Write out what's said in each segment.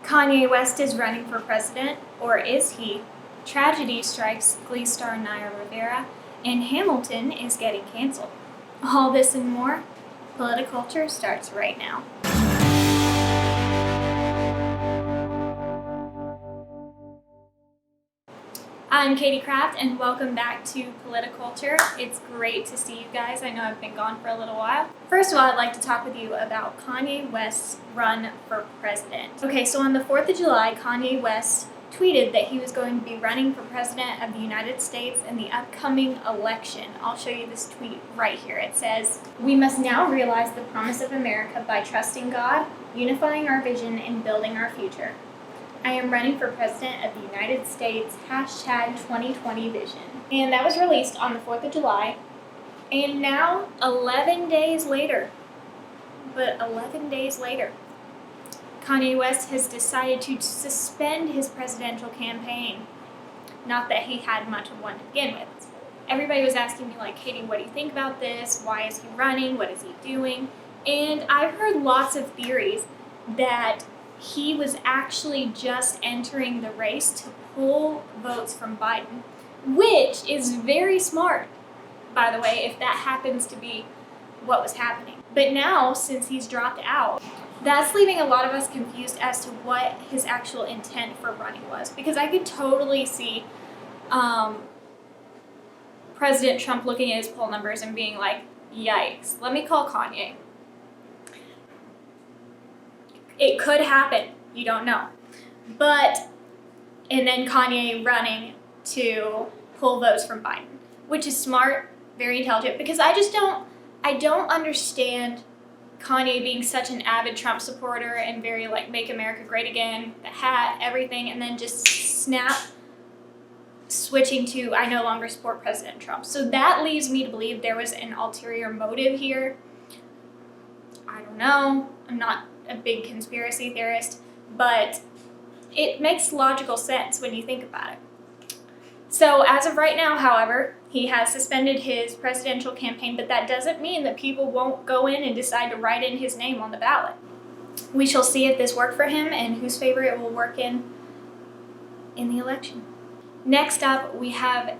Kanye West is running for president, or is he? Tragedy strikes Glee star Naya Rivera, and Hamilton is getting canceled. All this and more, POLITICULTURE starts right now. I'm Katie Kraft, and welcome back to POLITICULTURE. It's great to see you guys. I know I've been gone for a little while. First of all, I'd like to talk with you about Kanye West's run for president. Okay, so on the 4th of July, Kanye West tweeted that he was going to be running for president of the United States in the upcoming election. I'll show you this tweet right here. It says, "We must now realize the promise of America by trusting God, unifying our vision, and building our future. I am running for president of the United States, #2020 vision." And that was released on the 4th of July. And now, 11 days later, Kanye West has decided to suspend his presidential campaign. Not that he had much of one to begin with. Everybody was asking me, like, Katie, what do you think about this? Why is he running? What is he doing? And I've heard lots of theories that he was actually just entering the race to pull votes from Biden, which is very smart, by the way, if that happens to be what was happening. But now, since he's dropped out, that's leaving a lot of us confused as to what his actual intent for running was. Because I could totally see President Trump looking at his poll numbers and being like, yikes, let me call Kanye. It could happen. You don't know. And then Kanye running to pull votes from Biden, which is smart, very intelligent, because I don't understand Kanye being such an avid Trump supporter and very like make America great again, the hat, everything, and then just switching to I no longer support President Trump. So that leads me to believe there was an ulterior motive here. I don't know. I'm not a big conspiracy theorist, but it makes logical sense when you think about it. So as of right now, however, he has suspended his presidential campaign, but that doesn't mean that people won't go in and decide to write in his name on the ballot. We shall see if this worked for him and whose favor it will work in the election. Next up, we have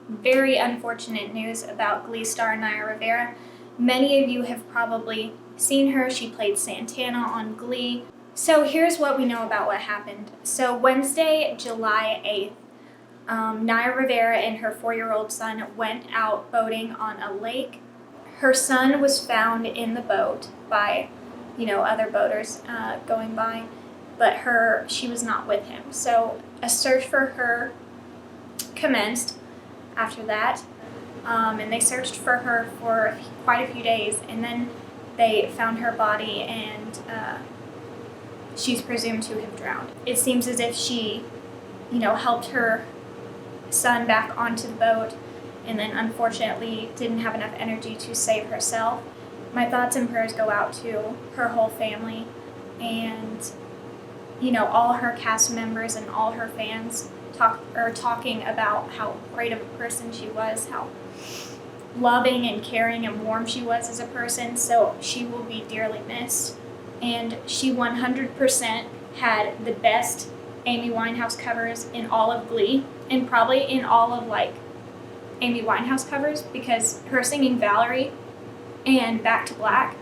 very unfortunate news about Glee star Naya Rivera. Many of you have probably seen her. She played Santana on Glee. So here's what we know about what happened. So Wednesday, July 8th, Naya Rivera and her 4-year-old son went out boating on a lake. Her son was found in the boat by, other boaters going by, but she was not with him. So a search for her commenced after that, and they searched for her for quite a few days, and then they found her body, and she's presumed to have drowned. It seems as if she, helped her son back onto the boat, and then unfortunately didn't have enough energy to save herself. My thoughts and prayers go out to her whole family, and all her cast members and all her fans talking about how great of a person she was, how loving and caring and warm she was as a person. So she will be dearly missed, and she 100% had the best Amy Winehouse covers in all of Glee, and probably in all of Amy Winehouse covers, because her singing Valerie and Back to Black,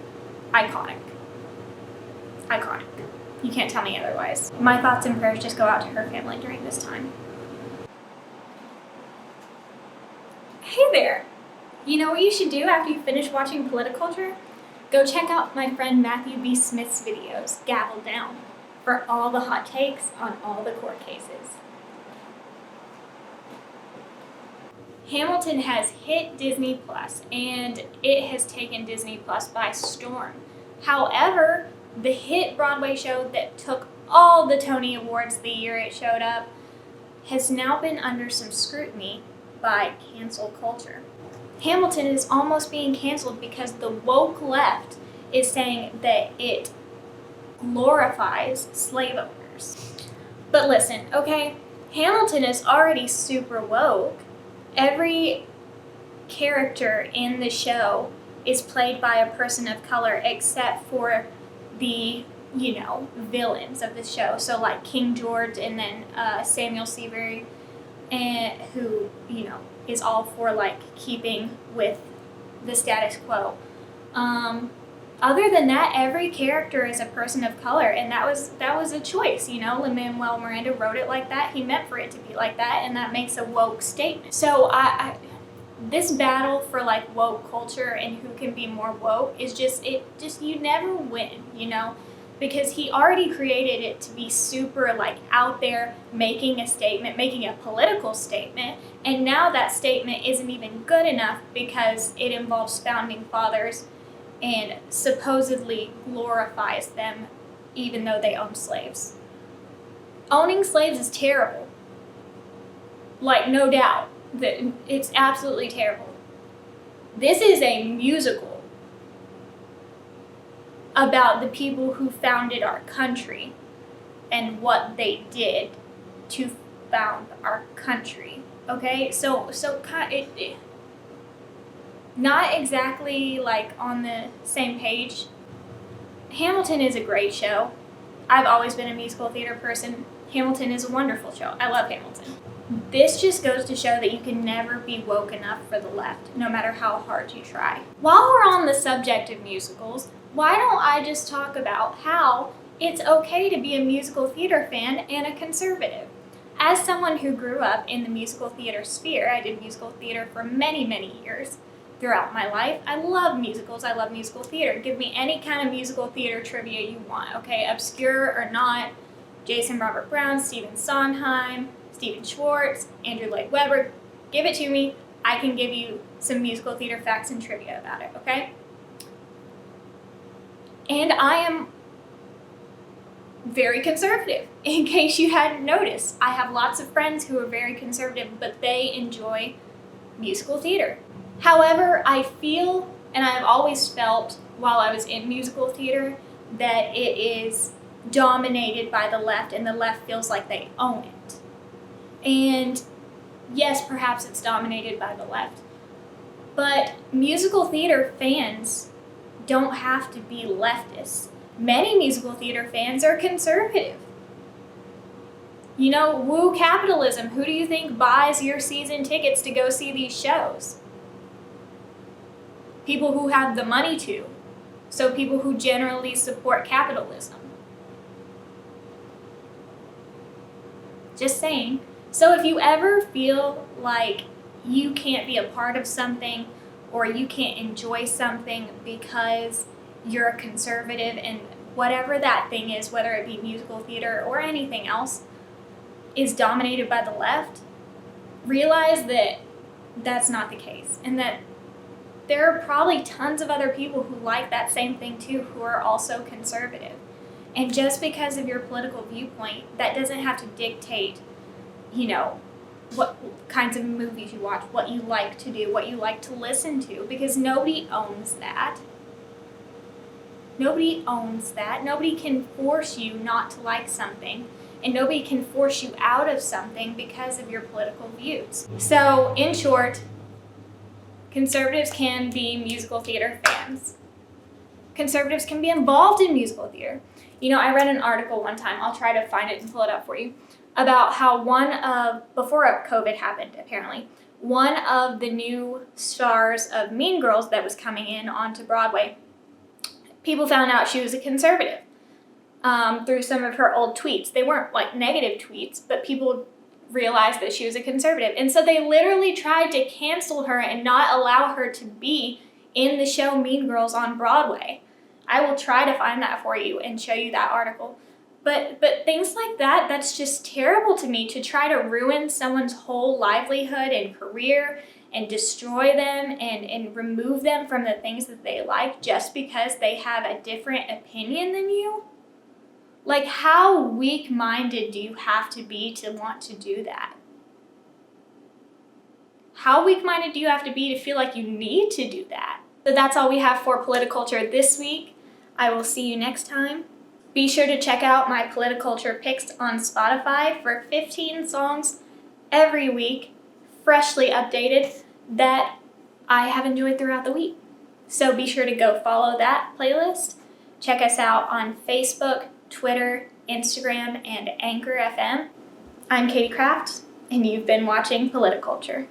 iconic. You can't tell me otherwise. My thoughts and prayers just go out to her family during this time. Hey there! You know what you should do after you finish watching POLITICULTURE? Go check out my friend Matthew B. Smith's videos, Gavel Down, for all the hot takes on all the court cases. Hamilton has hit Disney Plus, and it has taken Disney Plus by storm. However, the hit Broadway show that took all the Tony Awards the year it showed up has now been under some scrutiny by cancel culture. Hamilton is almost being canceled because the woke left is saying that it glorifies slave owners. But listen, okay, Hamilton is already super woke. Every character in the show is played by a person of color except for the villains of the show. So like King George, and then Samuel Seabury, and who, is all for like keeping with the status quo. Other than that, every character is a person of color, and that was a choice. Lin-Manuel Miranda wrote it like that. He meant for it to be like that, and that makes a woke statement. So this battle for like woke culture and who can be more woke is just you never win, because he already created it to be super like out there, making a statement, making a political statement, and now that statement isn't even good enough because it involves founding fathers and supposedly glorifies them even though they own slaves. Owning slaves is terrible. Like, no doubt. It's absolutely terrible. This is a musical about the people who founded our country and what they did to found our country. Okay? So not exactly like on the same page. Hamilton is a great show. I've always been a musical theater person. Hamilton is a wonderful show. I love Hamilton. This just goes to show that you can never be woke enough for the left, no matter how hard you try. While we're on the subject of musicals, why don't I just talk about how it's okay to be a musical theater fan and a conservative? As someone who grew up in the musical theater sphere, I did musical theater for many, many years. Throughout my life, I love musicals, I love musical theater. Give me any kind of musical theater trivia you want, okay? Obscure or not, Jason Robert Brown, Stephen Sondheim, Stephen Schwartz, Andrew Lloyd Webber, give it to me. I can give you some musical theater facts and trivia about it, okay? And I am very conservative, in case you hadn't noticed. I have lots of friends who are very conservative, but they enjoy musical theater. However, I feel, and I've always felt while I was in musical theater, that it is dominated by the left, and the left feels like they own it. And yes, perhaps it's dominated by the left, but musical theater fans don't have to be leftists. Many musical theater fans are conservative. Woo capitalism. Who do you think buys your season tickets to go see these shows? People who have the money to. So people who generally support capitalism. Just saying. So if you ever feel like you can't be a part of something, or you can't enjoy something because you're a conservative, and whatever that thing is, whether it be musical theater or anything else, is dominated by the left, realize that that's not the case, and that there are probably tons of other people who like that same thing too, who are also conservative. And just because of your political viewpoint, that doesn't have to dictate, what kinds of movies you watch, what you like to do, what you like to listen to, because nobody owns that. Nobody owns that. Nobody can force you not to like something, and nobody can force you out of something because of your political views. So, in short, conservatives can be musical theater fans. Conservatives can be involved in musical theater. I read an article one time, I'll try to find it and pull it up for you, about how before COVID happened apparently, one of the new stars of Mean Girls that was coming in onto Broadway, people found out she was a conservative through some of her old tweets. They weren't like negative tweets, but people realized that she was a conservative. And so they literally tried to cancel her and not allow her to be in the show Mean Girls on Broadway. I will try to find that for you and show you that article. But things like that, that's just terrible to me, to try to ruin someone's whole livelihood and career and destroy them and remove them from the things that they like just because they have a different opinion than you. Like, how weak-minded do you have to be to want to do that? How weak-minded do you have to be to feel like you need to do that? So that's all we have for Politiculture this week. I will see you next time. Be sure to check out my Politiculture picks on Spotify for 15 songs every week, freshly updated, that I have enjoyed throughout the week. So be sure to go follow that playlist Check us out on Facebook, Twitter, Instagram, and Anchor FM. I'm Katie Kraft, and you've been watching Politiculture.